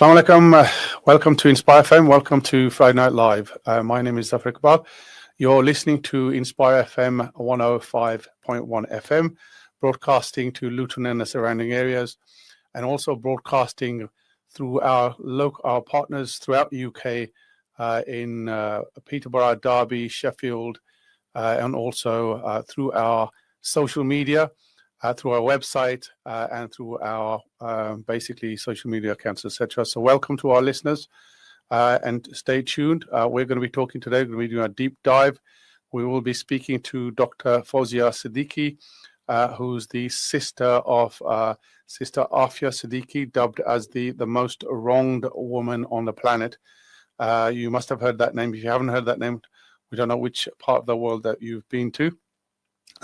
Assalamu alaikum. Welcome to Inspire FM. Welcome to Friday Night Live. My name is Zafar Iqbal. You're listening to Inspire FM 105.1 FM, broadcasting to Luton and the surrounding areas, and also broadcasting through our partners throughout the UK in Peterborough, Derby, Sheffield, and also through our social media. Through our website and through our basically social media accounts, etc. So welcome to our listeners and stay tuned. We're going to be talking today, we're going to be doing a deep dive. We will be speaking to Dr. Fowzia Siddiqui, who's the sister of Sister Aafia Siddiqui, dubbed as the most wronged woman on the planet. You must have heard that name. If you haven't heard that name, we don't know which part of the world that you've been to.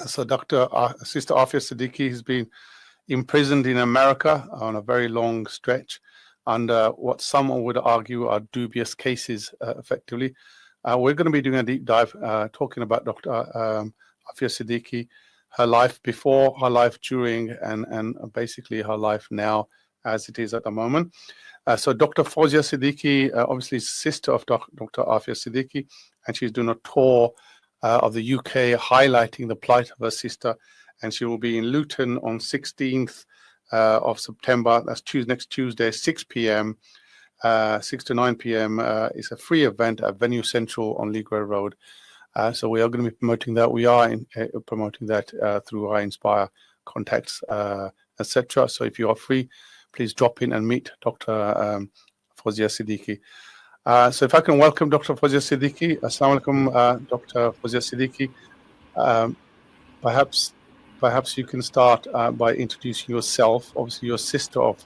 So Sister Aafia Siddiqui has been imprisoned in America on a very long stretch under what some would argue are dubious cases, effectively. We're going to be doing a deep dive talking about Dr. Aafia Siddiqui, her life before, her life during, and basically her life now as it is at the moment. So Dr. Fowzia Siddiqui, obviously is sister of Dr. Aafia Siddiqui, and she's doing a tour of the UK, highlighting the plight of her sister, and she will be in Luton on 16th of September. That's next Tuesday, 6 p.m., 6 to 9 p.m. It's a free event at Venue Central on League Road. So we are going to be promoting that. We are promoting that through our Inspire contacts, etc. So if you are free, please drop in and meet Dr. Fowzia Siddiqui. So if I can welcome Dr. Fowzia Siddiqui. Assalamu alaikum, Dr. Fowzia Siddiqui. Perhaps you can start by introducing yourself. Obviously, you're sister of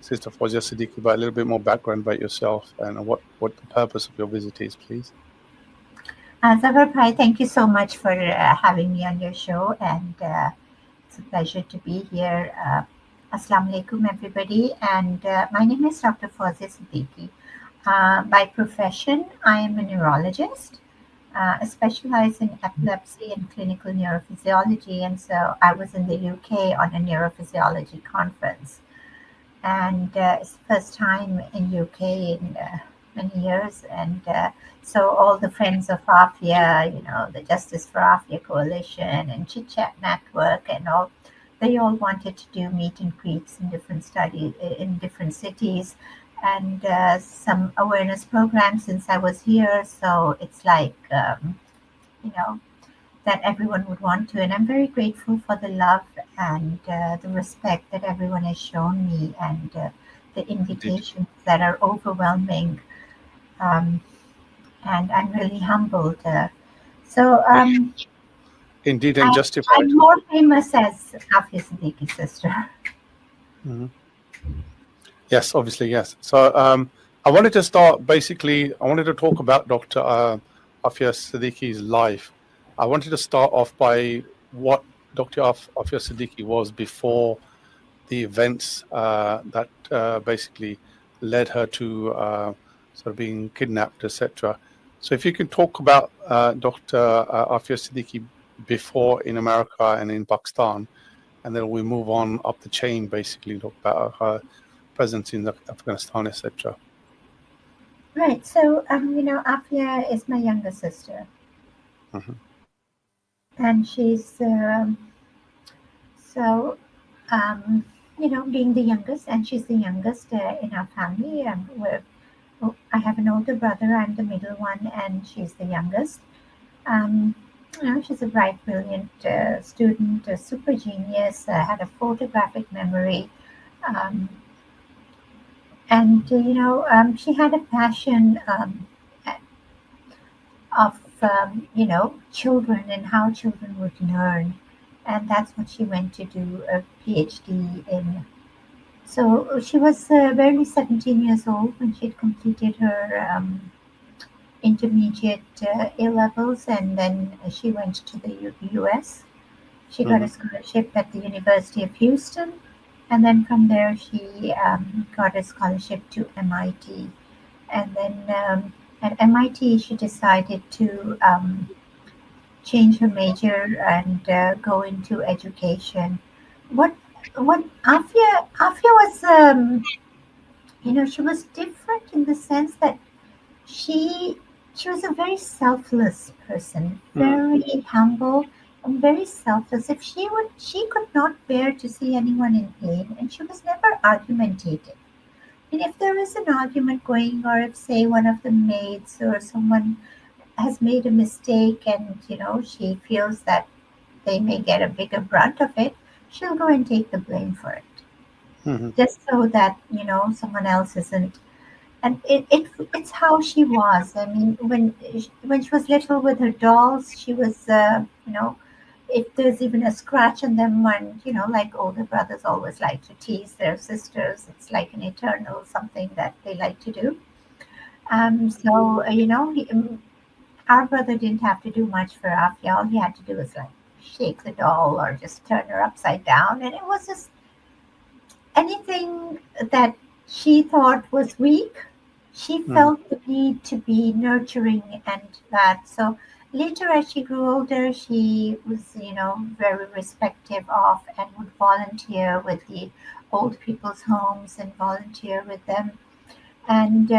Sister Fowzia Siddiqui, but a little bit more background about yourself and what the purpose of your visit is, please. Zafar Bhai, thank you so much for having me on your show, and it's a pleasure to be here. Assalamu alaikum, everybody, and my name is Dr. Fowzia Siddiqui. By profession, I am a neurologist. I specialize in epilepsy and clinical neurophysiology, and so I was in the UK on a neurophysiology conference. And it's the first time in UK in many years, and so all the friends of Aafia, the Justice for Aafia Coalition and Chit Chat Network and all, they all wanted to do meet and greets in different cities, and some awareness programs since I was here. So it's like, that everyone would want to. And I'm very grateful for the love and the respect that everyone has shown me, and the invitations that are overwhelming. And I'm really humbled. Indeed, and justified. I'm more famous as Aafia Siddiqui's sister. Mm-hmm. Yes, obviously, yes. So I wanted to start, basically, I wanted to talk about Dr. Aafia Siddiqui's life. I wanted to start off by what Dr. Aafia Siddiqui was before the events that basically led her to sort of being kidnapped, etc. So if you can talk about Dr. Aafia Siddiqui before in America and in Pakistan, and then we move on up the chain, basically, talk about her presence in Afghanistan, etc. Right. So, Aafia is my younger sister. Mm-hmm. And she's, being the youngest, and she's the youngest in our family. I have an older brother, I'm the middle one, and she's the youngest. She's a bright, brilliant student, a super genius, had a photographic memory. She had a passion of children and how children would learn, and that's what she went to do a PhD in. So she was barely 17 years old when she had completed her intermediate A levels, and then she went to the US. She got a scholarship at the University of Houston, and then from there she got a scholarship to MIT, and then at MIT she decided to change her major and go into education. What Aafia was she was different in the sense that she she was a very selfless person, very humble and very selfless. If she could not bear to see anyone in pain, and she was never argumentative. And if there is an argument going, or if say one of the maids or someone has made a mistake, and she feels that they may get a bigger brunt of it, she'll go and take the blame for it, Mm-hmm. just so that someone else isn't. And it's how she was. I mean, when she was little with her dolls, she was if there's even a scratch on them, and like older brothers always like to tease their sisters, it's like an eternal something that they like to do. So our brother didn't have to do much for Afia. All he had to do was like shake the doll or just turn her upside down, and it was just anything that she thought was weak, she felt the need to be nurturing and that. So later, as she grew older, she was, very respective of and would volunteer with the old people's homes and volunteer with them. And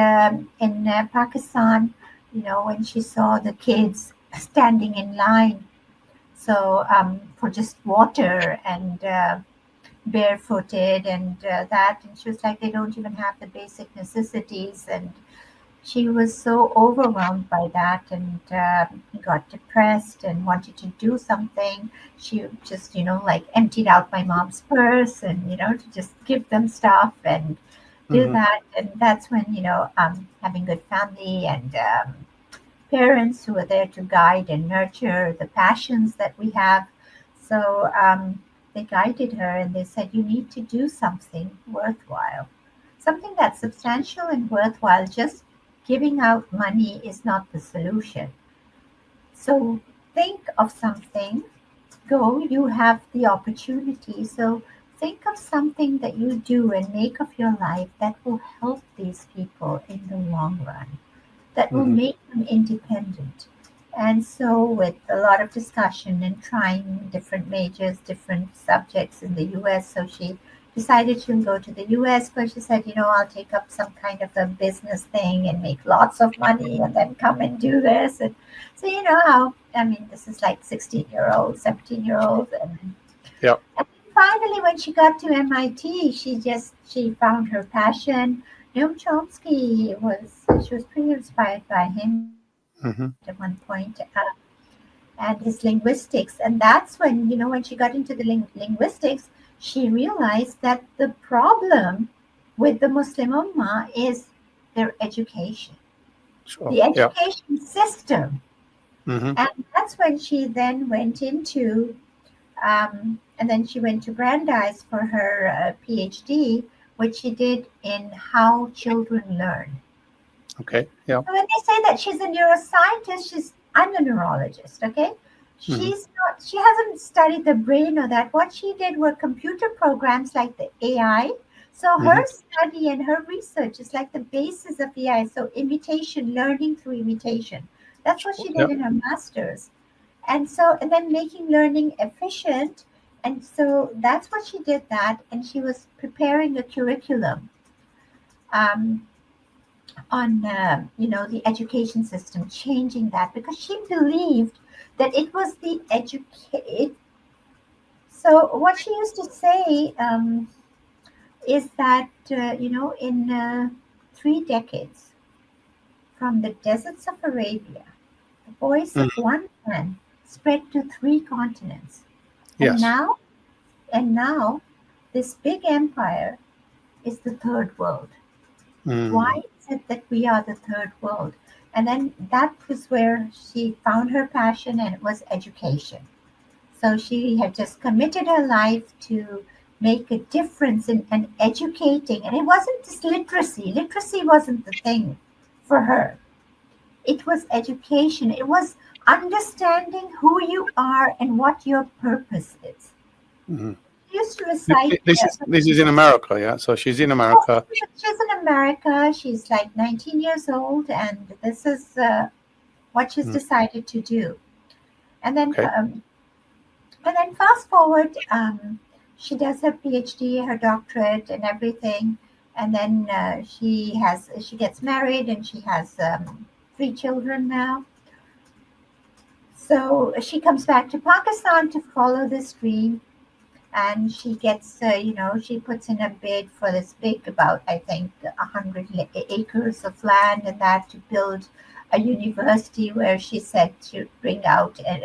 in Pakistan, when she saw the kids standing in line, so for just water and barefooted and that, and she was like, they don't even have the basic necessities, and she was so overwhelmed by that, and got depressed and wanted to do something. She just like emptied out my mom's purse, and to just give them stuff and do that. And that's when having good family and parents who are there to guide and nurture the passions that we have. So they guided her, and they said, you need to do something worthwhile, something that's substantial and worthwhile. Just giving out money is not the solution. So think of something. Go, you have the opportunity. So think of something that you do and make of your life that will help these people in the long run, that will make them independent. And so, with a lot of discussion and trying different majors, different subjects in the US, so she decided she'll go to the US, but she said, I'll take up some kind of a business thing and make lots of money and then come and do this. And so, how, I mean, this is like 16-year-old, 17-year-old. Yeah. And finally, when she got to MIT, she found her passion. Noam Chomsky she was pretty inspired by him at one point, and his linguistics. And that's when, when she got into the linguistics, she realized that the problem with the Muslim Ummah is their education, the education system. And that's when she then went into, and then she went to Brandeis for her PhD, which she did in how children learn. Okay. Yeah. So when they say that she's a neuroscientist, I'm a neurologist. Okay, she's not. She hasn't studied the brain or that. What she did were computer programs like the AI. So her study and her research is like the basis of AI. So imitation, learning through imitation. That's what she did in her master's. And then making learning efficient. And so that's what she did that. And she was preparing a curriculum on the education system, changing that, because she believed that it was the So what she used to say is that in 3 decades, from the deserts of Arabia, the voice of one man spread to 3 continents. Yes. And now this big empire is the third world. Why is it that we are the third world? And then that was where she found her passion, and it was education. So she had just committed her life to make a difference in educating. And it wasn't just literacy. Literacy wasn't the thing for her. It was education. It was understanding who you are and what your purpose is. She used to recite. This is in America, yeah? So she's in America. She's in America. She's like 19 years old, and this is what she's decided to do. And then, fast forward, she does her PhD, her doctorate, and everything. and then she gets married, and she has 3 children now. So she comes back to Pakistan to follow this dream, and she gets, she puts in a bid for this big, about I think 100 acres of land, and that to build a university where she said to bring about an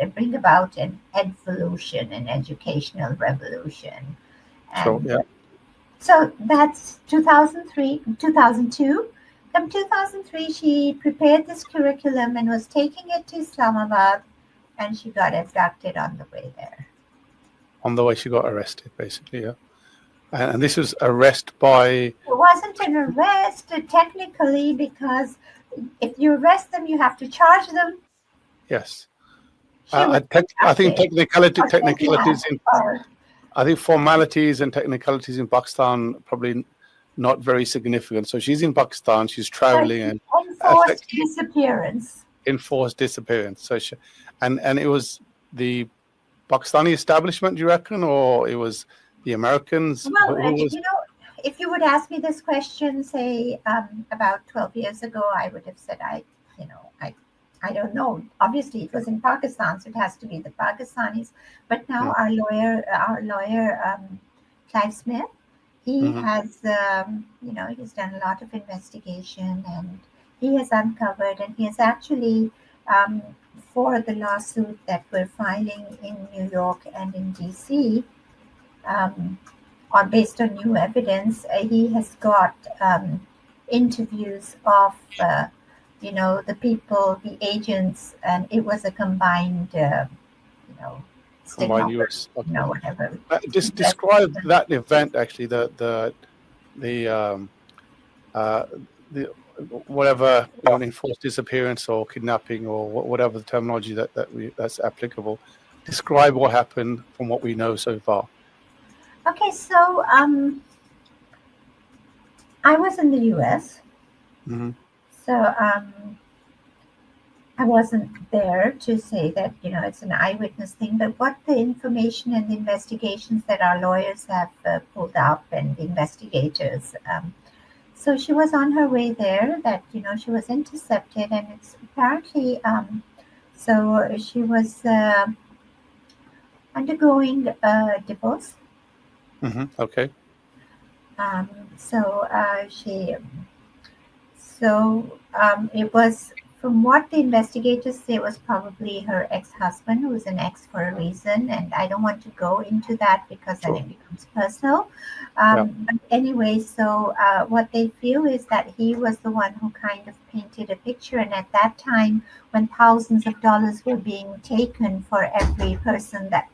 evolution, an educational revolution. Sure. And Yeah. so that's 2002. From 2003, she prepared this curriculum and was taking it to Islamabad, and she got abducted on the way there. On the way, she got arrested, basically. Yeah. And this was arrest by. It wasn't an arrest technically, because if you arrest them, you have to charge them. Yes. She was I think abducted. technicalities in. Or I think formalities and technicalities in Pakistan probably not very significant. So she's in Pakistan, she's traveling, and enforced disappearance. Enforced disappearance. So and it was the Pakistani establishment, do you reckon, or it was the Americans? Well, if you would ask me this question, say about 12 years ago, I would have said I don't know. Obviously, it was in Pakistan, so it has to be the Pakistanis. But now our lawyer, Clive Smith, he has, he's done a lot of investigation, and he has uncovered, and he has actually, for the lawsuit that we're filing in New York and in DC, based on new evidence, he has got interviews of the people, the agents, and it was a combined, combined US. Okay. Whatever. Just describe that event. Actually, the whatever enforced disappearance or kidnapping or whatever the terminology that's applicable. Describe what happened from what we know so far. Okay, so I was in the US. So I wasn't there to say that, it's an eyewitness thing, but what the information and the investigations that our lawyers have pulled up, and the investigators. So she was on her way there, that, she was intercepted, and it's apparently, so she was undergoing a divorce. Okay. It was, from what the investigators say, it was probably her ex-husband, who was an ex for a reason, and I don't want to go into that because then it becomes personal. But anyway, so what they feel is that he was the one who kind of painted a picture, and at that time, when thousands of dollars were being taken for every person that,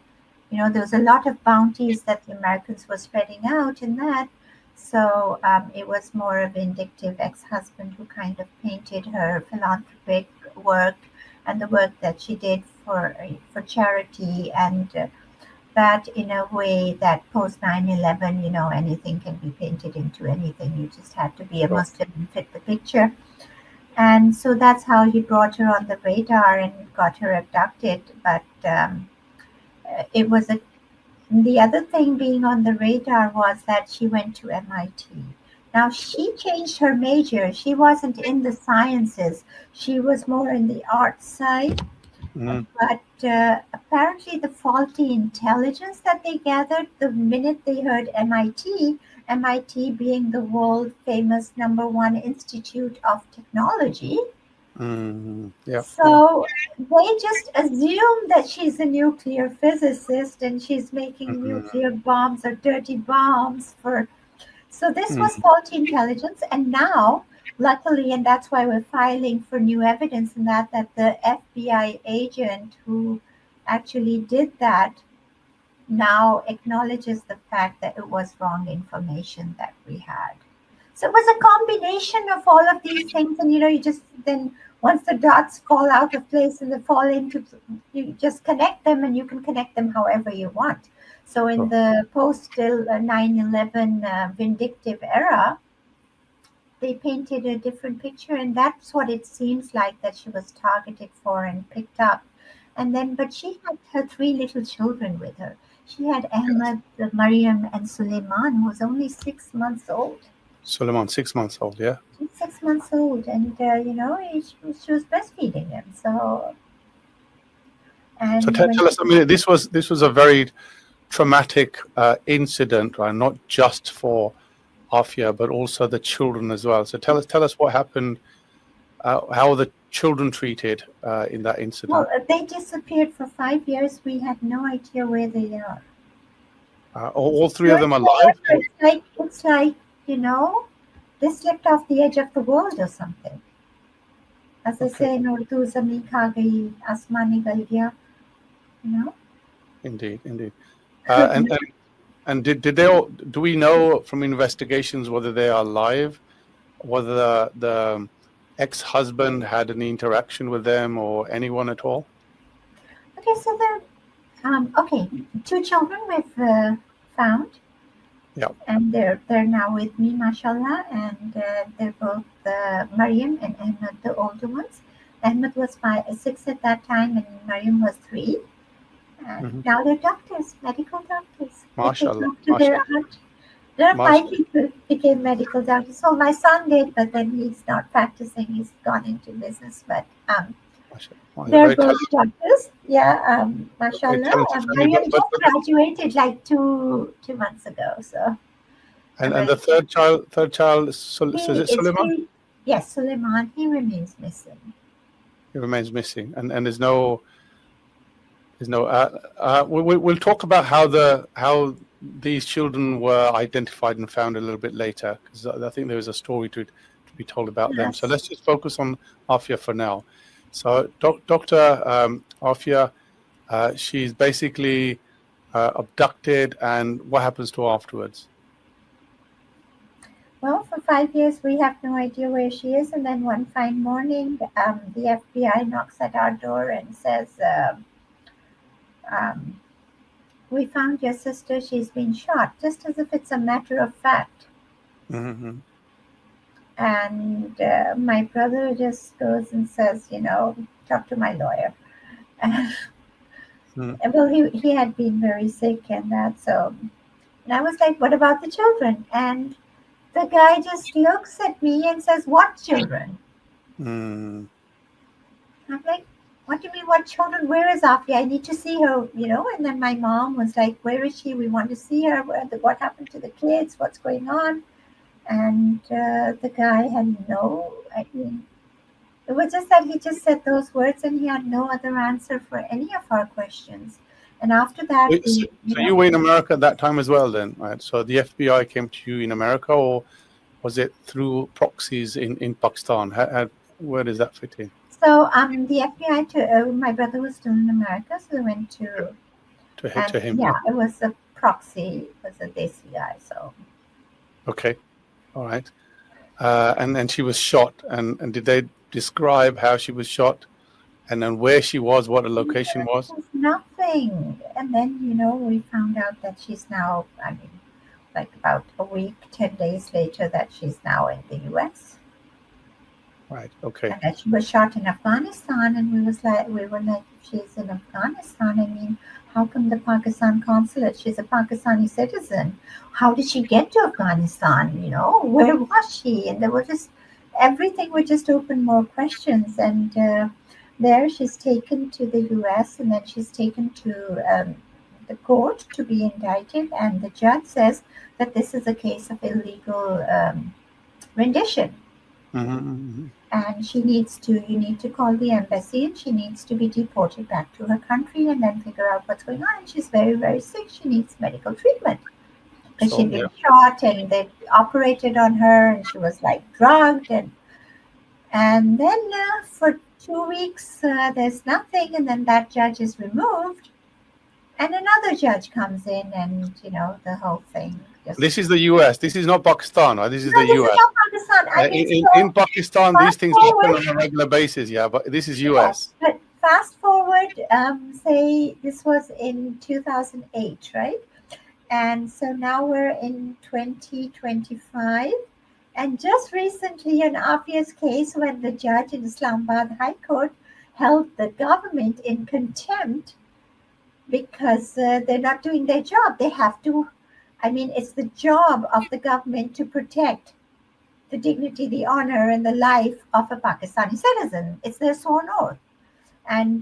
there was a lot of bounties that the Americans were spreading out in that. So it was more a vindictive ex-husband who kind of painted her philanthropic work and the work that she did for charity, and that in a way that post 9/11, anything can be painted into anything. You just had to be a Muslim and fit the picture. And so that's how he brought her on the radar and got her abducted. But it was the other thing being on the radar was that she went to MIT. Now, she changed her major. She wasn't in the sciences. She was more in the arts side. But apparently the faulty intelligence that they gathered the minute they heard MIT being the world famous #1 institute of technology. So they just assume that she's a nuclear physicist and she's making nuclear bombs or dirty bombs so this was faulty intelligence. And now, luckily, and that's why we're filing for new evidence in that the FBI agent who actually did that now acknowledges the fact that it was wrong information that we had. So it was a combination of all of these things, and you just then once the dots fall out of place and they fall into, you just connect them, and you can connect them however you want. So in the post 9/11 vindictive era, they painted a different picture, and that's what it seems like that she was targeted for and picked up. And then, but she had her 3 little children with her. She had Ahmed, Mariam, and Suleman, who was only 6 months old. Suleiman, 6 months old, yeah? He's 6 months old, and she was breastfeeding him. So, So and when tell us, I mean, this was a very traumatic incident, right? Not just for Aafia, but also the children as well. So tell us what happened, how were the children treated in that incident? they disappeared for 5 years. We had no idea where they are. All three of them alive? It's like they slipped off the edge of the world or something. As I say in Urdu, "Zameen kha gayi, asmaan nigal gaya." Indeed. And did they all, do we know from investigations whether they are alive, whether the ex-husband had any interaction with them or anyone at all? Okay, so there, 2 children we've found. Yeah. And they're now with me, mashallah, and they're both Mariam and Ahmed, the older ones. Ahmed was 6 at that time, and Mariam was 3. And now they're doctors, medical doctors. Mashallah. There are 5 people became medical doctors. So my son did, but then he's not practicing. He's gone into business. But they're both doctors. Yeah, mashallah. Mariam just graduated like two months ago. So. And the third child, is it Suleiman? Yes, Suleiman. He remains missing. He remains missing, and there's no. We'll talk about how these children were identified and found a little bit later, because I think there was a story to be told about them. So let's just focus on Aafia for now. So Dr. Aafia, she's basically abducted, and what happens to her afterwards? Well, for 5 years we have no idea where she is, and then one fine morning, the FBI knocks at our door and says, "We found your sister. She's been shot," just as if it's a matter of fact. Mm-hmm. And my brother just goes and says, "Talk to my lawyer." Well, he had been very sick and that, so. And I was like, "What about the children?" And the guy just looks at me and says, "What children?" I'm like, "What do you mean, what children? Where is Aafia? I need to see her, And then my mom was like, "Where is she? We want to see her. What happened to the kids? What's going on?" And the guy had it was just that he just said those words and he had no other answer for any of our questions. And after that, so you were in America at that time as well, then, right? So the FBI came to you in America, or was it through proxies in Pakistan? Where does that fit in? So the FBI, my brother was still in America, so we went to him. Yeah, it was a proxy, it was a Desi guy. So. Okay, all right. And then she was shot, and did they describe how she was shot? And then where she was, what the location was? Nothing. And then, we found out that she's now, like about a week, 10 days later, that she's now in the US. Right, okay. And that she was shot in Afghanistan, and we were like, if she's in Afghanistan, how come the Pakistan consulate, she's a Pakistani citizen, how did she get to Afghanistan, where was she? And there were just, everything would just open more questions. And there she's taken to the US, and then she's taken to the court to be indicted, and the judge says that this is a case of illegal rendition. Mm-hmm. And you need to call the embassy, and she needs to be deported back to her country and then figure out what's going on. And she's very, very sick. She needs medical treatment because she'd been shot, and they operated on her, and she was like drugged. And then for 2 weeks, there's nothing. And then that judge is removed, and another judge comes in, and, the whole thing. This is the US. This is not Pakistan, right? This is the US. This is not Pakistan. In Pakistan, these things happen on a regular basis, yeah, but this is US. But fast forward, say this was in 2008, right? And so now we're in 2025. And just recently, in Aafia's case, when the judge in Islamabad High Court held the government in contempt because they're not doing their job. They have to, it's the job of the government to protect the dignity, the honor, and the life of a Pakistani citizen. It's their sworn oath. And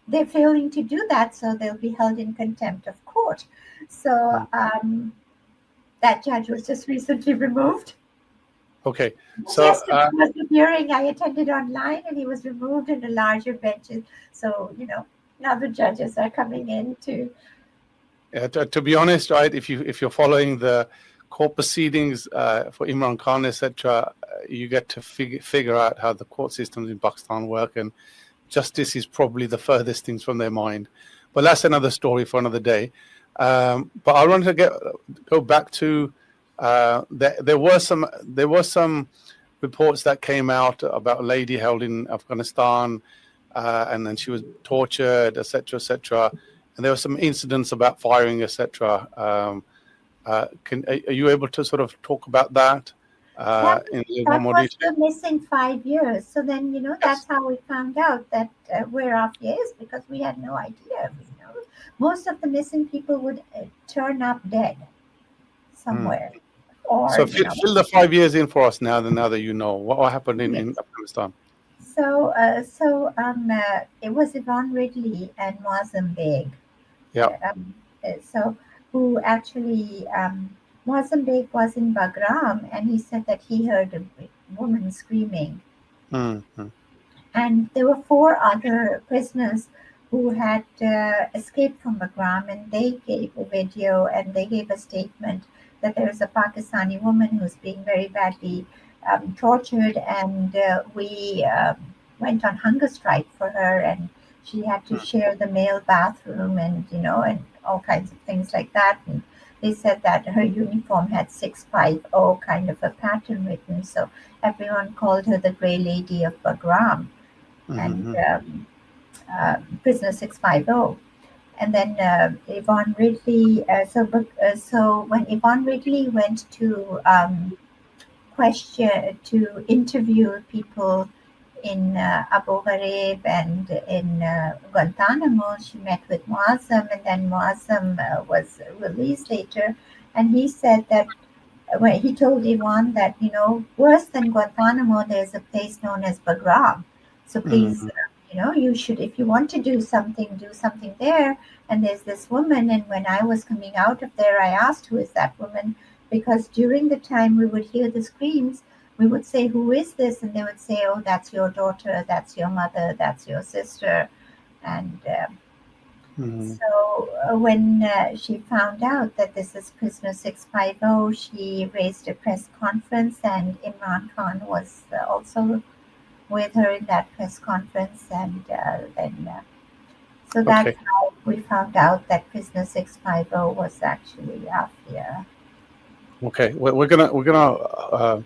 they're failing to do that, so they'll be held in contempt of court. So that judge was just recently removed. Okay. So yesterday was the hearing I attended online, and he was removed in the larger benches. So, now the judges are coming in to... to be honest, right, if you're following the court proceedings for Imran Khan, etc., you get to figure out how the court systems in Pakistan work, and justice is probably the furthest things from their mind. But that's another story for another day. But I want to go back to there were some reports that came out about a lady held in Afghanistan, and then she was tortured, etc., etc. And there were some incidents about firing, etc. Are you able to sort of talk about that in a little more was detail? the missing 5 years. So then, that's how we found out that where Aafia is, because we had no idea. Most of the missing people would turn up dead somewhere. Or, so fill the 5 years in for us now that you know what happened in Afghanistan. So it was Yvonne Ridley and Muazzam Beg. Yeah. So who actually, Muazzam Beg was in Bagram, and he said that he heard a woman screaming. Mm-hmm. And there were 4 other prisoners who had escaped from Bagram, and they gave a video and they gave a statement that there is a Pakistani woman who's being very badly tortured, and we went on hunger strike for her, and she had to share the male bathroom, and and all kinds of things like that. And they said that her uniform had 650 kind of a pattern written, so everyone called her the Grey Lady of Bagram, and prisoner 650. And then Yvonne Ridley. So when Yvonne Ridley went to interview people in Abu Ghraib and in Guantanamo, she met with Muazzam, and then Muazzam was released later, and he said that when he told Yvonne that worse than Guantanamo, there's a place known as Bagram. So please, you should, if you want to do something there. And there's this woman, and when I was coming out of there, I asked, who is that woman? Because during the time we would hear the screams, we would say, who is this? And they would say, oh, that's your daughter, that's your mother, that's your sister. And so when she found out that this is prisoner 650, she raised a press conference, and Imran Khan was also with her in that press conference, and so that's how we found out that prisoner 650 was actually Aafia. Okay, we're gonna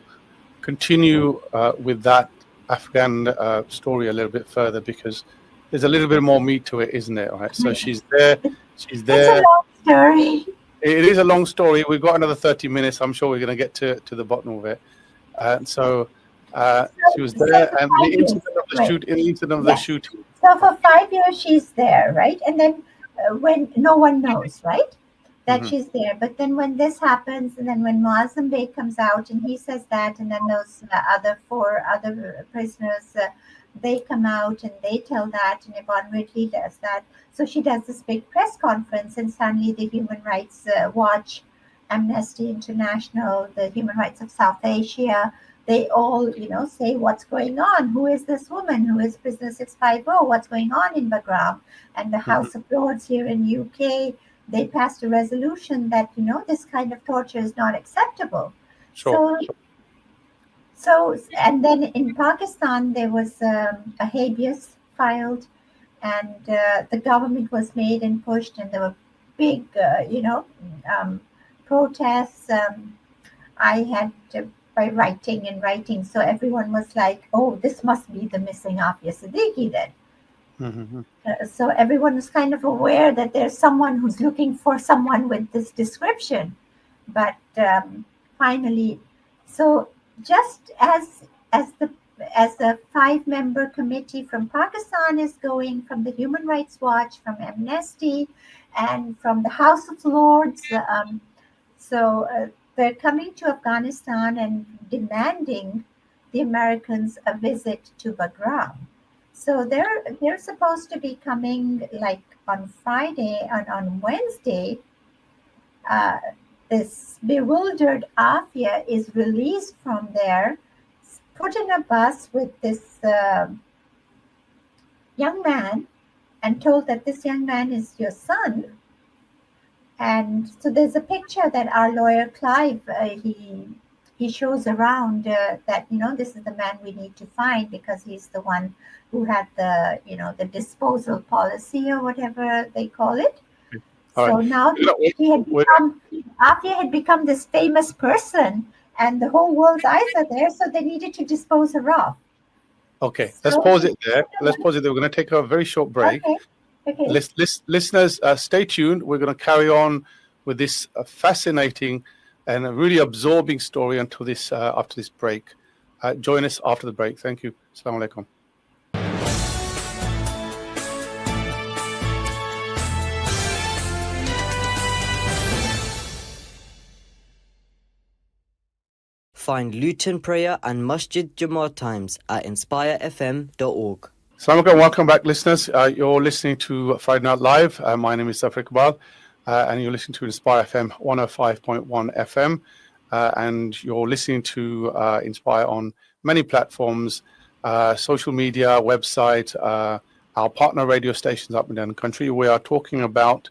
continue with that Afghan story a little bit further, because there's a little bit more meat to it, isn't it? Right. So she's there. It's a long story. It is a long story. We've got another 30 minutes. I'm sure we're going to get to the bottom of it. So she was there, and the incident of the shooting. So for 5 years she's there, right? And then when no one knows, right, that she's there. But then when this happens, and then when Muazzam Beg comes out and he says that, and then those other 4 other prisoners, they come out and they tell that, and Yvonne Ridley does that. So she does this big press conference, and suddenly the Human Rights Watch, Amnesty International, the Human Rights of South Asia, they all, say, what's going on? Who is this woman? Who is prisoner 650? What's going on in Bagram? And the House of Lords here in UK, they passed a resolution that, this kind of torture is not acceptable. Sure. So, and then in Pakistan, there was a habeas filed, and the government was made and pushed, and there were big, protests. I had to, by writing. So everyone was like, oh, this must be the missing Aafia Siddiqui then. So everyone was kind of aware that there's someone who's looking for someone with this description. But finally, so just as the 5-member committee from Pakistan is going, from the Human Rights Watch, from Amnesty, and from the House of Lords, so they're coming to Afghanistan and demanding the Americans a visit to Bagram. So they're supposed to be coming like on Friday, and on Wednesday, uh, this bewildered Aafia is released from there, put in a bus with this young man, and told that this young man is your son. And so there's a picture that our lawyer Clive he shows around that this is the man we need to find because he's the one who had the the disposal policy or whatever they call it. All So right. now Aafia had become this famous person, and the whole world's eyes are there. So they needed to dispose her off. Okay, let's pause it there. Let's pause it there. We're going to take a very short break. Okay. Listeners, stay tuned. We're going to carry on with this fascinating and a really absorbing story until this after this break. Join us after the break. Thank you. Assalamu alaikum. Find Luton Prayer and Masjid Jamaat times at inspirefm.org. Assalamu alaikum. Welcome back, listeners. You're listening to Friday Night Live. My name is Zafar Iqbal, and you're listening to Inspire FM 105.1 FM. And you're listening to Inspire on many platforms, social media, website, our partner radio stations up and down the country. We are talking about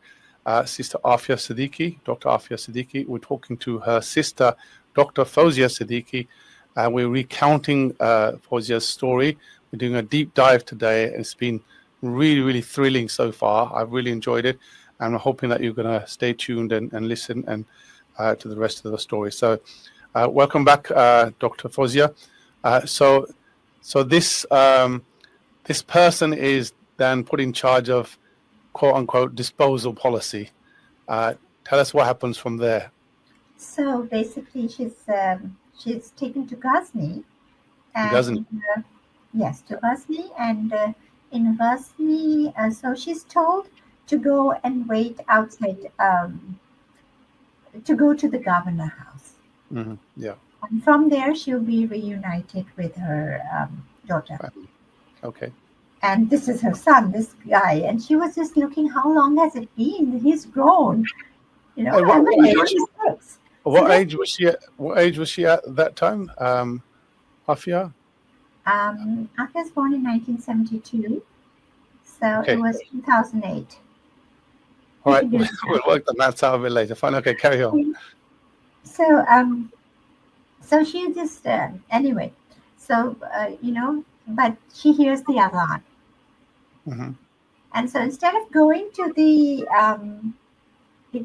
Sister Aafia Siddiqui, Dr. Aafia Siddiqui. We're talking to her sister, Dr. Fowzia Siddiqui. We're recounting Fawzia's story. We're doing a deep dive today. It's been really, really thrilling so far. I've really enjoyed it. And I'm hoping that you're going to stay tuned and listen and to the rest of the story. So welcome back, Dr. Fawzia. So this this person is then put in charge of quote unquote disposal policy. Tell us what happens from there. So basically, she's taken to Ghazni. Ghazni. Yes, to Ghazni, and in Ghazni, so she's told to go and wait outside, to go to the governor house. Mm-hmm. Yeah. And from there, she'll be reunited with her daughter. Okay. And this is her son, this guy. And she was just looking, how long has it been? He's grown. What age was she at? What age was she at that time? Aafia? Aafia was born in 1972. So Okay. It was 2008. All right. We'll work the maths out a bit later. Fine. Okay, carry on. So she just, anyway. So, but she hears the adhan. Mm-hmm. And so instead of going to the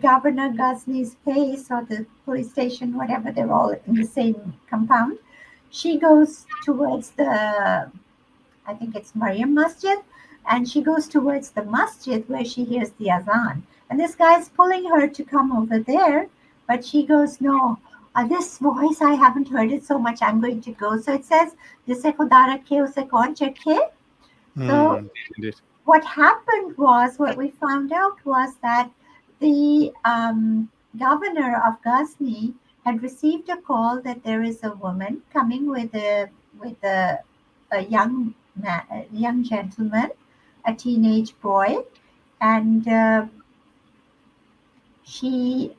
Governor Ghazni's place or the police station, whatever, they're all in the same compound, she goes towards I think it's Mariam Masjid, and she goes towards the masjid where she hears the adhan. And this guy's pulling her to come over there, but she goes, no, this voice, I haven't heard it so much, I'm going to go. So it says, Jise khudara ke use kaun chakhe. So what happened was, what we found out was that the governor of Ghazni had received a call that there is a woman coming with a young man, a young gentleman, a teenage boy, and she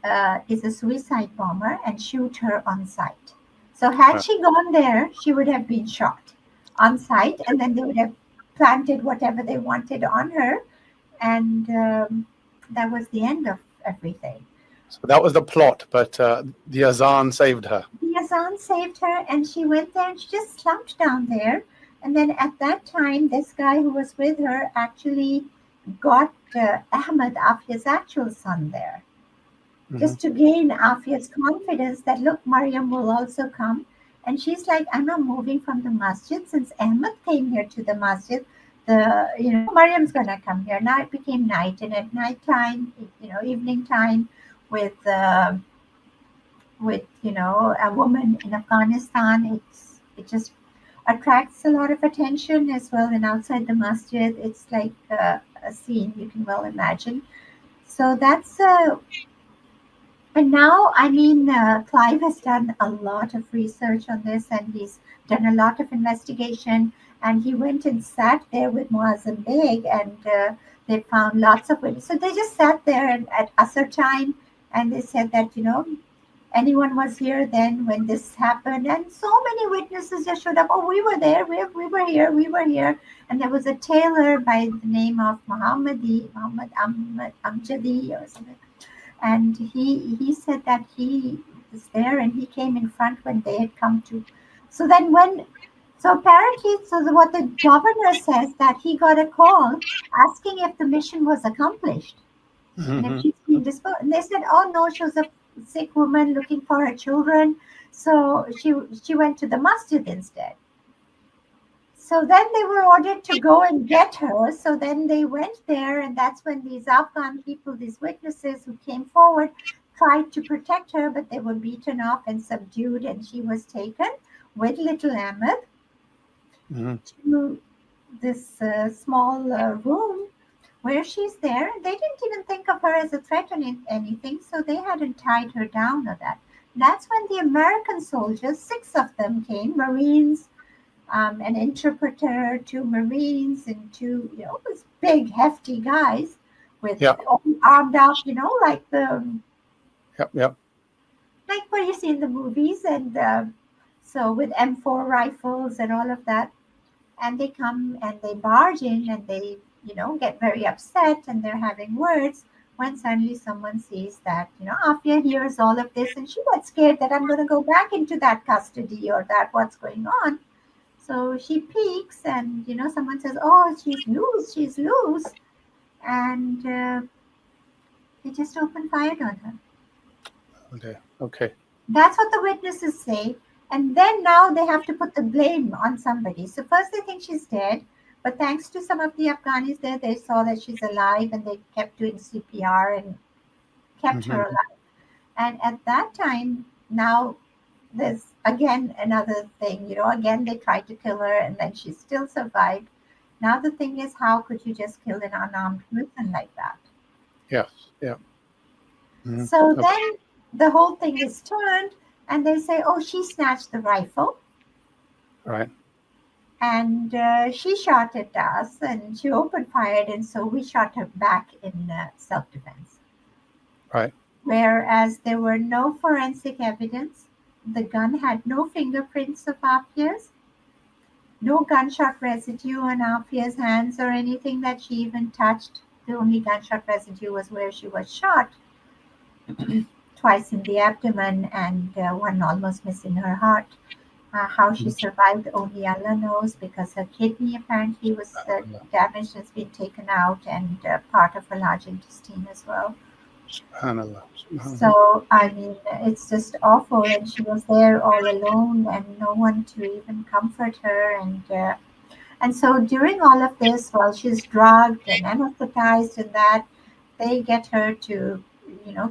is a suicide bomber and shoot her on sight. So had she gone there, she would have been shot on sight, and then they would have planted whatever they wanted on her, and that was the end of everything. So that was the plot, but the azan saved her. The azan saved her, and she went there and she just slumped down there. And then at that time, this guy who was with her actually got Ahmed, Aafia's actual son, there. Just to gain Aafia's confidence that, look, Mariam will also come. And she's like, I'm not moving from the masjid. Since Ahmed came here to the masjid, Mariam's going to come here. Now it became night, and at night time, evening time, with a woman in Afghanistan, it just attracts a lot of attention as well. And outside the masjid, it's like a scene you can well imagine. So that's And now, I mean, Clive has done a lot of research on this, and he's done a lot of investigation. And he went and sat there with Muazzam Beg, and they found lots of witnesses. So they just sat there at Asr time, and they said that, anyone was here then when this happened, and so many witnesses just showed up. Oh, we were there, we were here, we were here. And there was a tailor by the name of Muhammad Amjadi or something, and he said that he was there and he came in front when they had come to. So then apparently, what the governor says, that he got a call asking if the mission was accomplished and if she's been disposed. And they said, oh no, she was a sick woman looking for her children, so she went to the masjid instead. So then they were ordered to go and get her. So then they went there, and that's when these Afghan people, these witnesses who came forward, tried to protect her, but they were beaten off and subdued, and she was taken with little Ahmed to this small room where she's there. They didn't even think of her as a threat or anything, so they hadn't tied her down or that. That's when the American soldiers, 6 of them came, Marines, an interpreter, 2 Marines, and 2, those big, hefty guys with all armed up, like the like what you see in the movies, and so with M4 rifles and all of that. And they come and they barge in, and they, get very upset, and they're having words, when suddenly someone sees that, Aafia hears all of this, and she got scared that I'm going to go back into that custody or that what's going on. So she peeks, and, someone says, oh, she's loose. And they just opened fire on her. Okay. That's what the witnesses say. And then now they have to put the blame on somebody. So first they think she's dead, but thanks to some of the Afghanis there, they saw that she's alive, and they kept doing CPR and kept her alive. And at that time, now there's again another thing, again they tried to kill her, and then she still survived. Now the thing is, how could you just kill an unarmed person like that? Yes, yeah. So then the whole thing is turned, and they say, oh, she snatched the rifle. Right. And she shot at us, and she opened fire, and so we shot her back in self-defense. Right. Whereas there were no forensic evidence. The gun had no fingerprints of Aafia's, no gunshot residue on Aafia's hands or anything that she even touched. The only gunshot residue was where she was shot, twice in the abdomen, and one almost missing her heart. How she survived, only Allah knows, because her kidney apparently was damaged and has been taken out, and part of her large intestine as well. SubhanAllah. So, I mean, it's just awful, and she was there all alone, and no one to even comfort her, and so during all of this, while she's drugged and anesthetized and that, they get her to,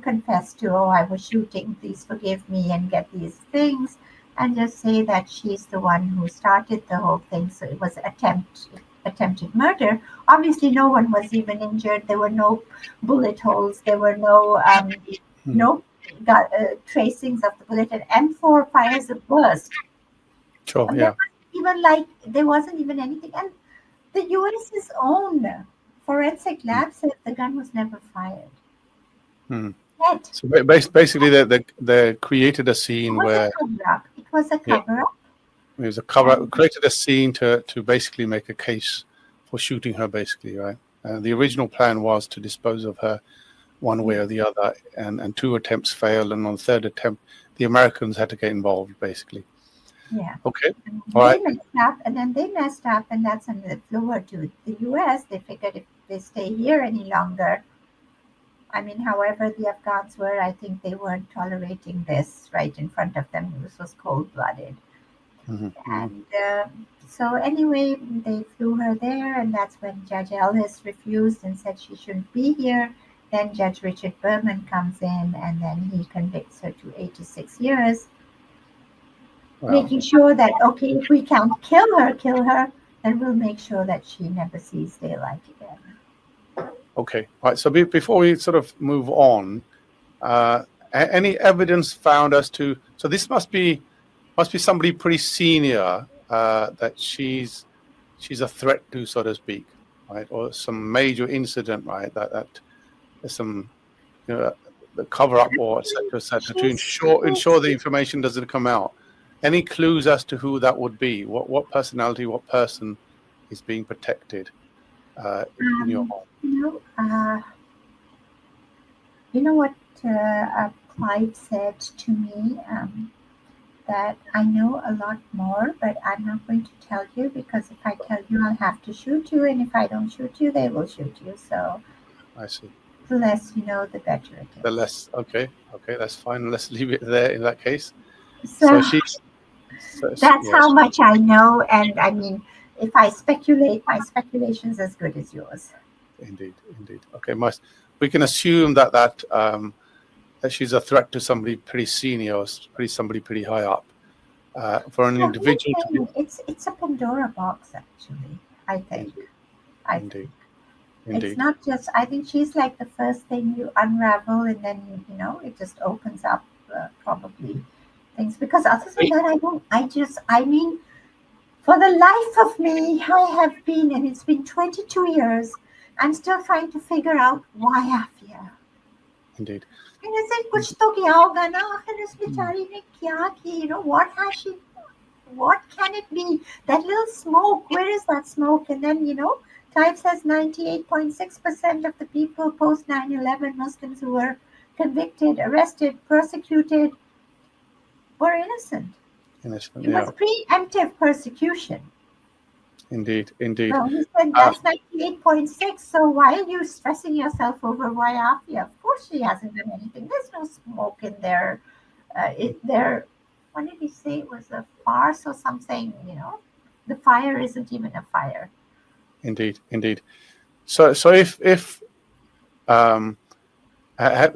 confess to, oh, I was shooting, please forgive me, and get these things, and just say that she's the one who started the whole thing. So it was attempted murder. Obviously, no one was even injured. There were no bullet holes. There were no tracings of the bullet. And M4 fires a burst. Sure, and yeah. There wasn't even anything. And the US's own forensic lab said the gun was never fired. Yet. So basically, they created a scene where it was a cover-up. It was a cover-up. Created a scene to basically make a case for shooting her, basically, right? The original plan was to dispose of her one way or the other, and 2 attempts failed, and on the 3rd attempt, the Americans had to get involved, basically. Yeah. Okay. And then they messed up, and that's when they flew her to the US. They figured if they stay here any longer, I mean, however the Afghans were, I think they weren't tolerating this right in front of them. This was cold-blooded. And so anyway, they flew her there, and that's when Judge Ellis refused and said she shouldn't be here. Then Judge Richard Berman comes in, and then he convicts her to 86 years, making sure that, okay, if we can't kill her, then we'll make sure that she never sees daylight again. Okay. Right. So before we sort of move on, any evidence found as to? So this must be somebody pretty senior that she's a threat to, so to speak, right? Or some major incident, right? That there's some, the cover up or etc. to ensure the information doesn't come out. Any clues as to who that would be? What personality, what person is being protected in your home? You know what Clive said to me, that I know a lot more, but I'm not going to tell you, because if I tell you, I'll have to shoot you, and if I don't shoot you, they will shoot you. So I see. the less you know, the better it is. The less, okay, that's fine. Let's leave it there in that case. So that's how much I know, and I mean, if I speculate, my speculation is as good as yours. Indeed. Okay, we can assume that she's a threat to somebody pretty senior, or somebody pretty high up. For an individual to be... It's a Pandora box, actually, I think. Indeed. It's not just, I think she's like the first thing you unravel, and then, it just opens up probably things. Because other than that, I mean, for the life of me, I have been, and it's been 22 years, I'm still trying to figure out why Aafia. Indeed. And I said, कुछ तो किया होगा ना, आखिर उस बेचारी ने क्या की, what can it be? That little smoke, where is that smoke? And then, Clive says 98.6% of the people post 9/11 Muslims who were convicted, arrested, persecuted, were innocent. It was preemptive persecution. Indeed. So he said that's 98.6. So why are you stressing yourself over why Aafia? Of course she hasn't done anything. There's no smoke in there. What did he say? It was a farce or something, The fire isn't even a fire. Indeed. So if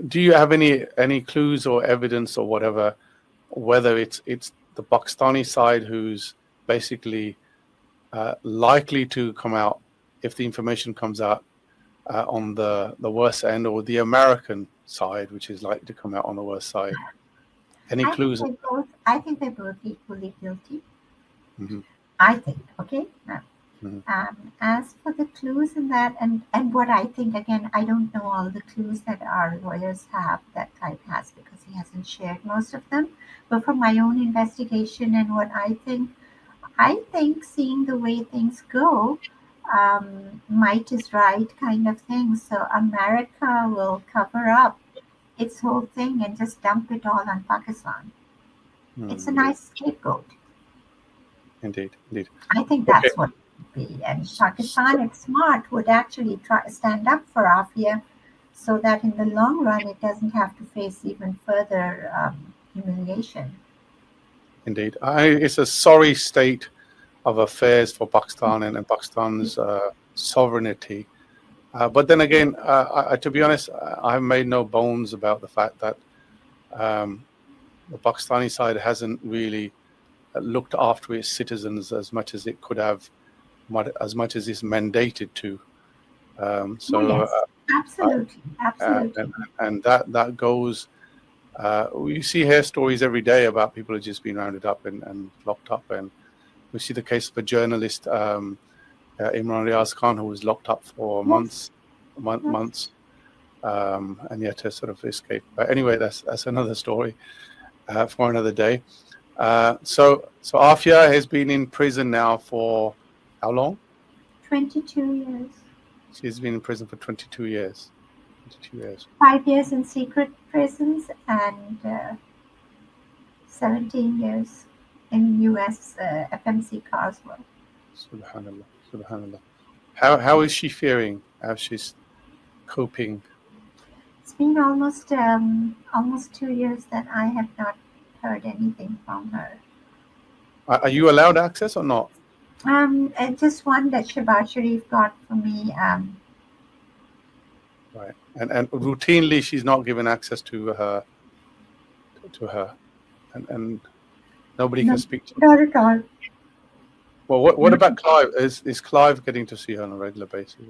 do you have any clues or evidence or whatever, whether it's the Pakistani side who's basically likely to come out, if the information comes out, on the worst end, or the American side, which is likely to come out on the worst side? Any clues? I think they're both equally guilty. Mm-hmm. I think. Okay. Now, as for the clues in that, and what I think, again, I don't know all the clues that our lawyers have, that Clive has, because he hasn't shared most of them. But from my own investigation and what I think seeing the way things go, might is right kind of thing. So America will cover up its whole thing and just dump it all on Pakistan. It's a nice scapegoat. Indeed. I think that's what it would be. And Pakistan, if smart, would actually stand up for Aafia, so that in the long run it doesn't have to face even further humiliation. Indeed. It's a sorry state of affairs for Pakistan and Pakistan's sovereignty. But then again, to be honest, I've made no bones about the fact that the Pakistani side hasn't really looked after its citizens as much as it could have, as much as it's mandated to. Yes, absolutely. And that goes. We see stories every day about people who have just been rounded up and locked up, and we see the case of a journalist, Imran Riaz Khan, who was locked up for months, and yet to sort of escape. But anyway, that's another story for another day. So Aafia has been in prison now for how long? 22 years. She's been in prison for 22 years. 5 years in secret prisons and 17 years in US FMC Carswell. Subhanallah. How is she faring? How she's coping? It's been almost 2 years that I have not heard anything from her. Are you allowed access or not? Just one that Shahbaz Sharif got for me. Right, and routinely she's not given access to her, and nobody can speak to her. Not at all. Well, what about Clive? Is Clive getting to see her on a regular basis?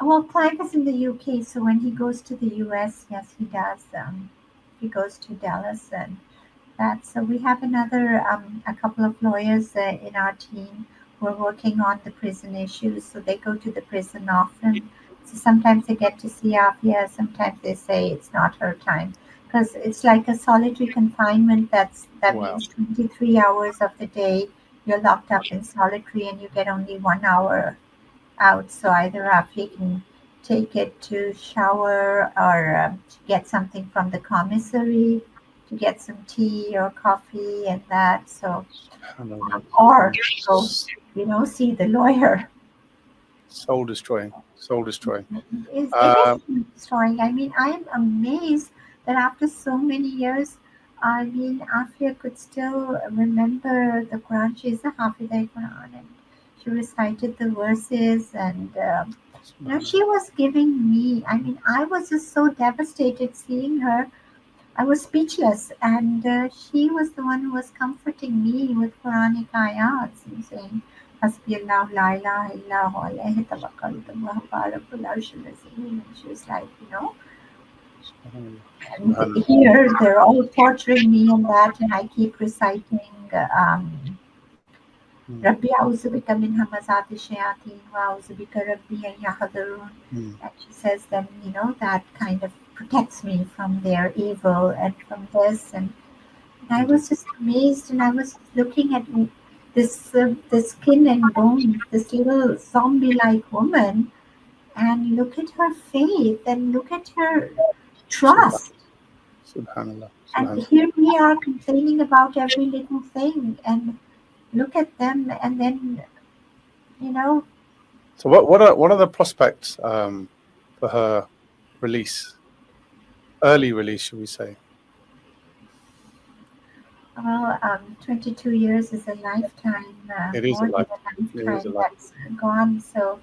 Well, Clive is in the UK, so when he goes to the US, yes, he does. he goes to Dallas, and that. So we have a couple of lawyers in our team who are working on the prison issues. So they go to the prison often. So sometimes they get to see Aafia. Sometimes they say it's not her time because it's like a solitary confinement. That Wow. means 23 hours of the day you're locked up in solitary, and you get only 1 hour out. So either Aafia can take it to shower or to get something from the commissary, to get some tea or coffee and that. So, or go, see the lawyer. Soul destroying. Soul destroying. It is destroying. I mean, I am amazed that after so many years, Aafia could still remember the Quran. She's a Hafideh Quran, and she recited the verses, and she was giving me. I mean, I was just so devastated seeing her. I was speechless, and she was the one who was comforting me with Quranic ayats and saying, "Hasbi Allah, la ilaha illa hu alayhi tawakkaltu wa huwa rabbul arshil azim." And she was like, and here they're all torturing me and that, and I keep reciting Rabbi a'udhu bika min hamazati shayateen wa a'udhu bika rabbi an yahdurun. And she says then, that kind of protects me from their evil and from this. And I was just amazed, and I was looking at this skin and bone, this little zombie-like woman, and look at her faith and look at her trust. Subhanallah. And here we are complaining about every little thing, and look at them, and then, So what are the prospects for her release? Early release, should we say? Well, 22 years is a lifetime. It is more a than a lifetime that's gone. So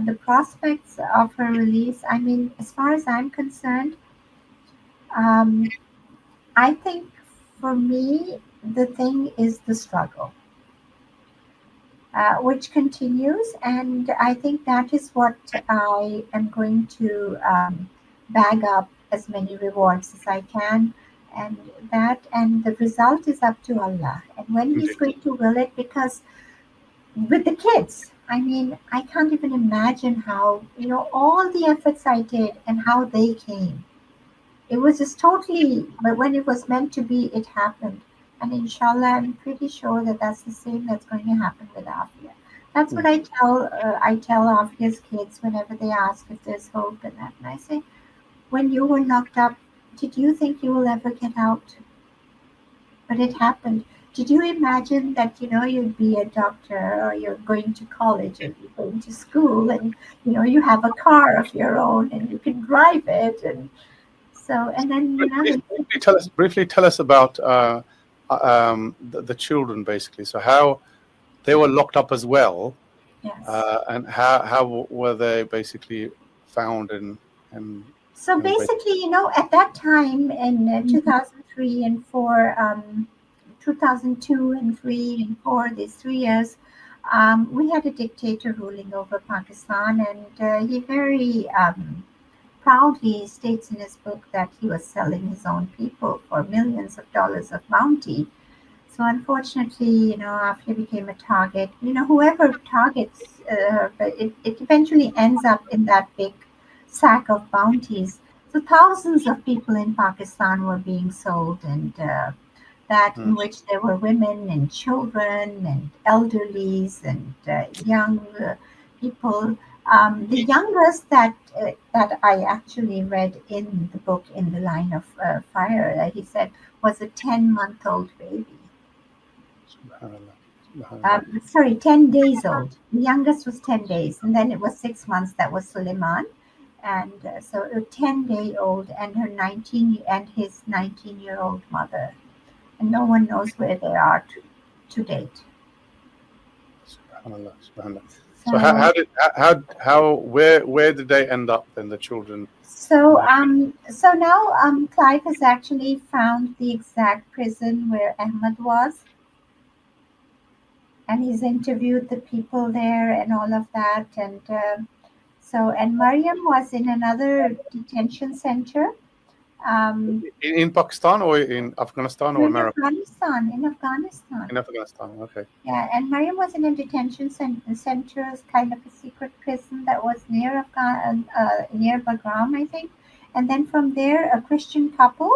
the prospects of her release, I mean, as far as I'm concerned, I think for me, the thing is the struggle, which continues. And I think that is what I am going to bag up as many rewards as I can. And the result is up to Allah. And when He's going to will it, because with the kids, I mean, I can't even imagine how, all the efforts I did and how they came. It was just totally, but when it was meant to be, it happened. And inshallah, I'm pretty sure that that's the same that's going to happen with Aafia. That's what I tell Aafia's kids whenever they ask if there's hope and that. And I say, when you were locked up, did you think you will ever get out? But it happened. Did you imagine that, you'd be a doctor, or you're going to college, or you're going to school, and, you have a car of your own and you can drive it? And so, and then, briefly tell us about the children, basically. So how they were locked up as well. Yes. And how were they basically found and so basically, at that time in 2003 and 4, 2002 and 3 and 4, these 3 years, we had a dictator ruling over Pakistan, and he very proudly states in his book that he was selling his own people for millions of dollars of bounty. So unfortunately, Aafia became a target. Whoever targets, but it eventually ends up in that big sack of bounties. So thousands of people in Pakistan were being sold, and that in which there were women and children and elderlies and young people. The youngest that I actually read in the book, In the Line of Fire, that he said was a 10-month-old baby. 10 days old. The youngest was 10 days, and then it was 6 months. That was Suleman, and so a 10-day-old, and his 19-year-old mother, and no one knows where they are to date. Subhanallah, subhanallah. So where did they end up then, the children? So now Clive has actually found the exact prison where Ahmed was, and he's interviewed the people there and all of that. And Mariam was in another detention center In Pakistan or in Afghanistan or America? In Afghanistan. In Afghanistan, okay. Yeah, and Mariam was in a detention center, kind of a secret prison that was near near Bagram, I think. And then from there, a Christian couple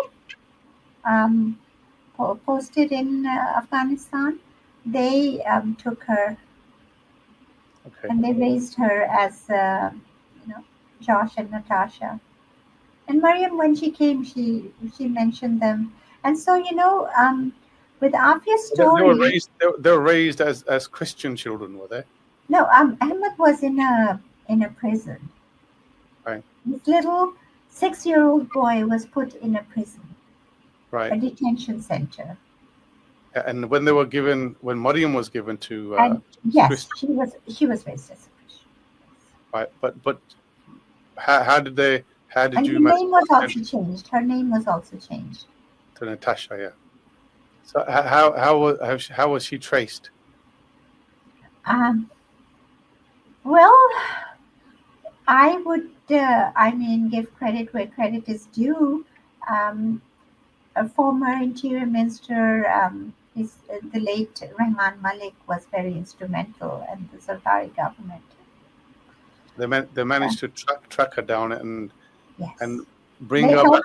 posted in Afghanistan. They took her, Okay. and they raised her as Josh and Natasha. And Mariam, when she came, she mentioned them. And so with Aafia's story, They were raised as Christian children, were they? no, Ahmed was in a prison. Right. This little 6-year-old boy was put in a prison, Right. a detention center. And when Mariam was given to yes, she was raised as a Christian. Right, but how did you? Her name was also changed. Her name was also changed to Natasha. Yeah. So how was she traced? Well, I would give credit where credit is due. A former Interior Minister, the late Rahman Malik, was very instrumental in the Zardari government. They managed to track her down and bring they her back.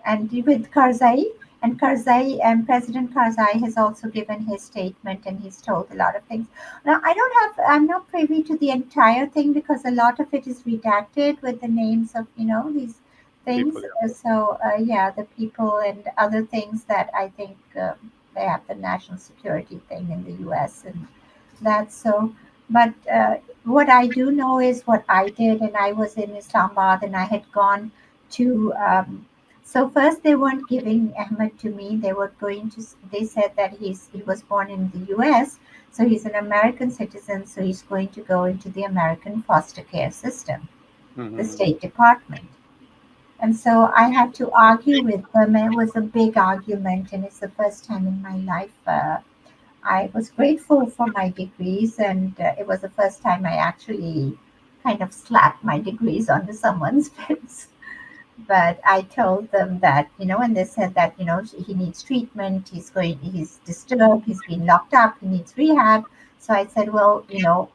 And with Karzai, and President Karzai has also given his statement, and he's told a lot of things. Now, I'm not privy to the entire thing because a lot of it is redacted with the names of these things. People, yeah. So the people and other things that I think they have the national security thing in the U.S. and that's so. But what I do know is what I did, and I was in Islamabad, and I had gone to. So first, they weren't giving Ahmed to me. They said that he was born in the U.S., so he's an American citizen, so he's going to go into the American foster care system, the State Department. And so I had to argue with them. It was a big argument, and it's the first time in my life. I was grateful for my degrees, and it was the first time I actually kind of slapped my degrees onto someone's face. But I told them that, when they said that, he needs treatment, he's disturbed, he's been locked up, he needs rehab. So I said, well,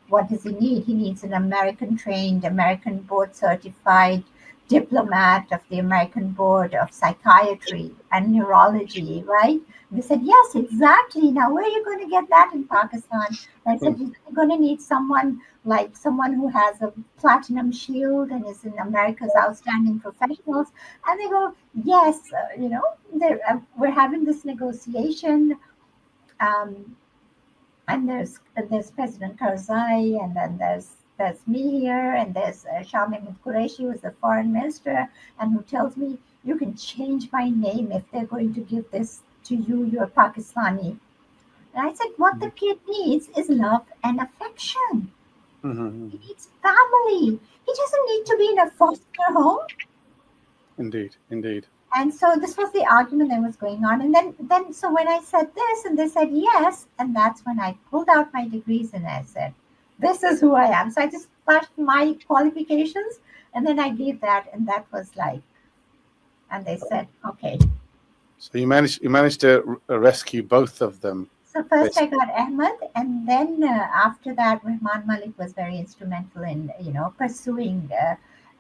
what does he need? He needs an American trained, American board certified diplomat of the American Board of Psychiatry and Neurology, right? And they said, yes, exactly. Now, where are you going to get that in Pakistan? And I said, you're going to need someone who has a platinum shield and is in America's outstanding professionals. And they go, yes, we're having this negotiation. And there's President Karzai, and then there's me here, and there's Shah Mahmood Qureshi, who's the foreign minister, and who tells me, you can change my name if they're going to give this to you, you're Pakistani. And I said, what the kid needs is love and affection. Mm-hmm. He needs family. He doesn't need to be in a foster home. Indeed. And so this was the argument that was going on. And then so when I said this, and they said yes, and that's when I pulled out my degrees and I said, this is who I am. So I just flashed my qualifications, and then I gave that, and that was like, and they said, okay. So you managed to rescue both of them. So first I got Ahmed, and then after that, Rahman Malik was very instrumental in, pursuing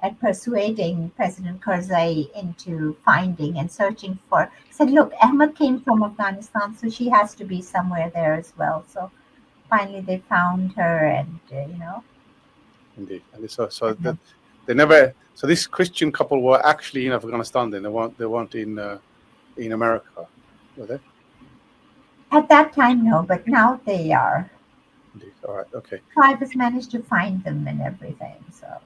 and persuading President Karzai into finding and searching for. He said, look, Ahmed came from Afghanistan, so she has to be somewhere there as well. So finally they found her, and Indeed. And so they never. So this Christian couple were actually in Afghanistan. Then they weren't in America, were they? At that time, no, but now they are. Indeed. All right. Okay. Clive has managed to find them and everything. So.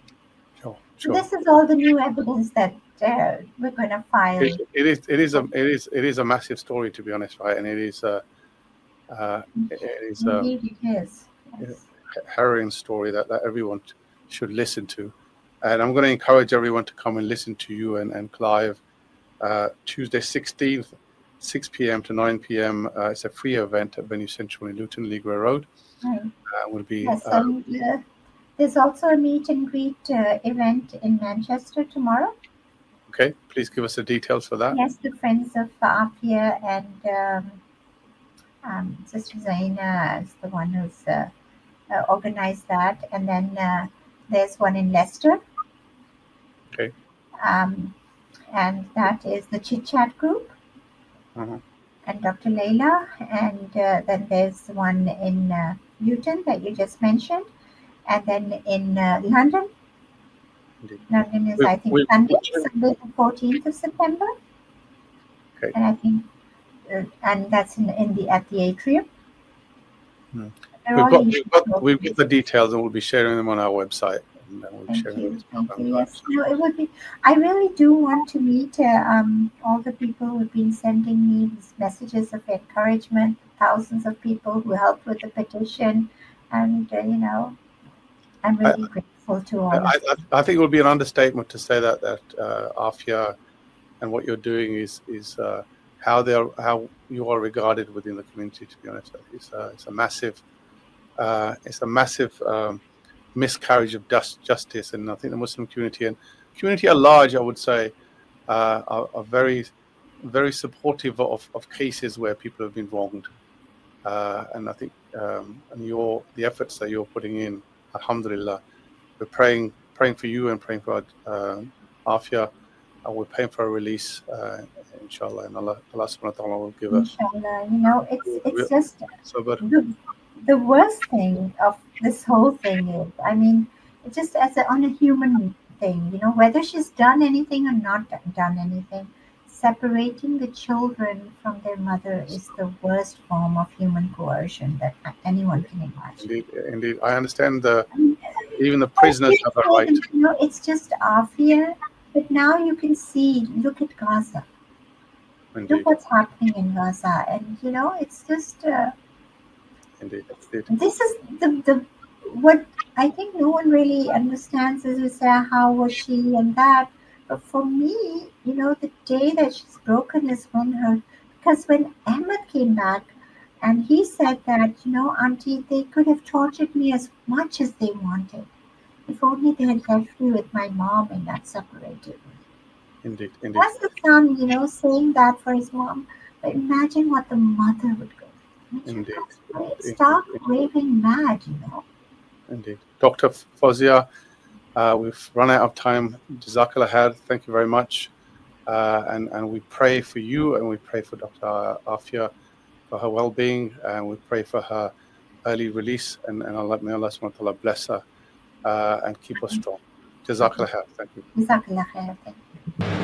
Sure. This is all the new evidence that we're going to file. It is a massive story, to be honest, right? And it is Indeed, it is. Yes. A harrowing story that everyone should listen to. And I'm going to encourage everyone to come and listen to you and Clive Tuesday 16th, 6 p.m. to 9 p.m. It's a free event at Venue Central in Luton, League Road. Right. Will be. Yes, There's also a meet and greet event in Manchester tomorrow. Okay, please give us the details for that. Yes, the Friends of Aafia and Sister Zaina is the one who's organized that. And then there's one in Leicester. Okay. And that is the Chit Chat group. Uh-huh. And Dr. Layla. And then there's one in Luton that you just mentioned. And then in London. Indeed. London is, I think, Sunday the 14th of September. Okay. And I think, and that's at the atrium. We've got the details, and we'll be sharing them on our website. And we'll Thank share you. them. Thank you. Yes. No, it would be. I really do want to meet all the people who've been sending me these messages of encouragement. Thousands of people who helped with the petition, and I'm really grateful to all of them. I think it would be an understatement to say that Aafia and what you're doing is how you are regarded within the community. To be honest, it's a massive miscarriage of justice, and I think the Muslim community and community at large, I would say, are very, very supportive of cases where people have been wronged. And I think the efforts that you're putting in, alhamdulillah, we're praying for you and praying for Aafia, and we're praying for a release, inshallah, and Allah subhanahu wa ta'ala will give us. Inshallah, it's just the worst thing of this whole thing is, I mean, it's just on a human thing, whether she's done anything or not done anything, separating the children from their mother is the worst form of human coercion that anyone can imagine. Indeed. I understand even the prisoners have a right. It's just Aafia, but now you can see, look at Gaza. Indeed. Look what's happening in Gaza. And, it's just... Indeed. This is what I think no one really understands is we say, how was she and that. But for me, the day that she's broken is because when Ahmed came back and he said that, Auntie, they could have tortured me as much as they wanted. If only they had left me with my mom and not separated me. Indeed. That's the son, saying that for his mom. But imagine what the mother would go through. Indeed. Start raving mad, Indeed. Dr. Fowzia, we've run out of time. Jazakallah khair. Thank you very much. And we pray for you, and we pray for Dr. Aafia for her well-being, and we pray for her early release, and may Allah subhanahu wa ta'ala bless her and keep her strong. Jazakallah khair. Thank you. Jazakallah khair. Thank you.